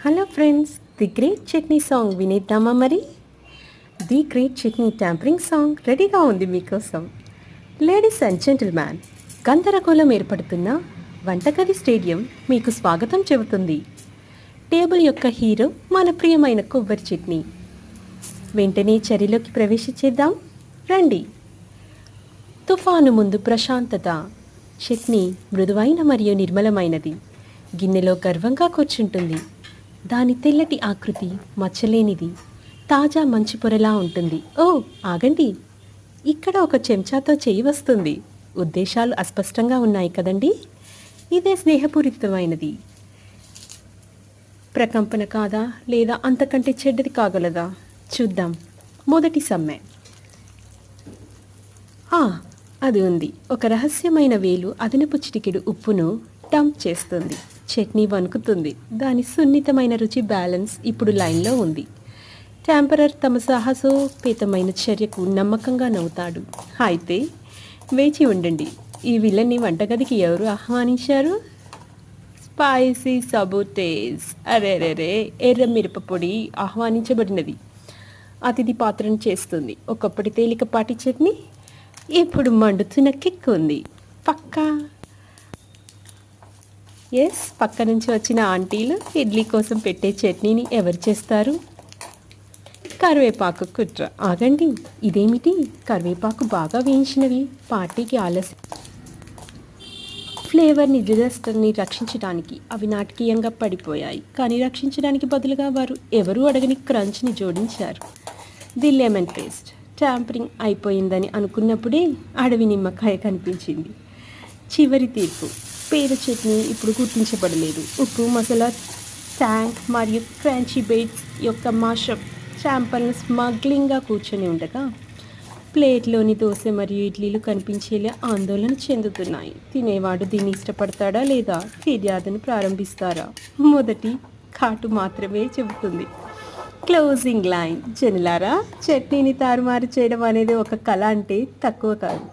Hello friends, the great chutney song వినేద్దామా మరి? The great chutney tampering song రెడీగా ఉంది మీకోసం. లేడీస్ అండ్ జెంటిల్మ్యాన్, గందరగోళం ఏర్పడుతున్న వంటగది స్టేడియం మీకు స్వాగతం చెబుతుంది. టేబుల్ యొక్క హీరో మన ప్రియమైన కొబ్బరి చట్నీ. వెంటనే చర్యలోకి ప్రవేశించేద్దాం రండి. తుఫాను ముందు ప్రశాంతత. చట్నీ మృదువైన మరియు నిర్మలమైనది. గిన్నెలో గర్వంగా కూర్చుంటుంది. దాని తెల్లటి ఆకృతి మచ్చలేనిది. తాజా మంచు పొరలా ఉంటుంది. ఓ ఆగండి, ఇక్కడ ఒక చెంచాతో చేయి వస్తుంది. ఉద్దేశాలు అస్పష్టంగా ఉన్నాయి కదండి. ఇదే స్నేహపూరితమైనది. ప్రకంపన కాదా, లేదా అంతకంటే చెడ్డది కాగలదా? చూద్దాం. మొదటి సమ్మె. అది ఉంది. ఒక రహస్యమైన వేలు అదనపు చిటికెడు ఉప్పును డంప్ చేస్తుంది. చట్నీ వణుకుతుంది. దాని సున్నితమైన రుచి బ్యాలెన్స్ ఇప్పుడు లైన్లో ఉంది. ట్యాంపరర్ తమ సాహసోపేతమైన చర్యకు నమ్మకంగా నవ్వుతాడు. అయితే వేచి ఉండండి, ఈ విలన్ని వంటగదికి ఎవరు ఆహ్వానించారు? స్పైసీ సబోటేజ్. అరేరేరే, ఎర్ర మిరప పొడి ఆహ్వానించబడినది. అతిథి పాత్రను చేస్తుంది. ఒకప్పటి తేలికపాటి చట్నీ ఇప్పుడు మండుతున్న కిక్ ఉంది. పక్క నుంచి వచ్చిన ఆంటీలు ఇడ్లీ కోసం పెట్టే చట్నీని ఎవరు చేస్తారు? కరివేపాకు కుట్ర. ఆగండి, ఇదేమిటి? కరివేపాకు బాగా వేయించినవి. పార్టీకి ఆలస్యం. ఫ్లేవర్ని డిజాస్టర్ని రక్షించడానికి అవి నాటకీయంగా పడిపోయాయి. కానీ రక్షించడానికి బదులుగా వారు ఎవరూ అడగని క్రంచ్ని జోడించారు. The lemon paste. ట్యాంపరింగ్ అయిపోయిందని అనుకున్నప్పుడే అడవి నిమ్మకాయ కనిపించింది. చివరి తీర్పు. పేద చట్నీ ఇప్పుడు గుర్తించబడలేదు. ఉప్పు, మసాలా, ట్యాంక్ మరియు క్రంచీ బేట్స్ యొక్క మాషప్ శాంపల్ను స్మగ్లింగ్గా కూర్చొని ఉండగా ప్లేట్లోని దోశ మరియు ఇడ్లీలు కనిపించేలా ఆందోళన చెందుతున్నాయి. తినేవాడు దీన్ని ఇష్టపడతాడా లేదా ఫిర్యాదును ప్రారంభిస్తారా? మొదటి కాటు మాత్రమే చెబుతుంది. Closing line. జనులారా, చట్నీని తారుమారు చేయడం అనేది ఒక కళ అంటే తక్కువ కాదు.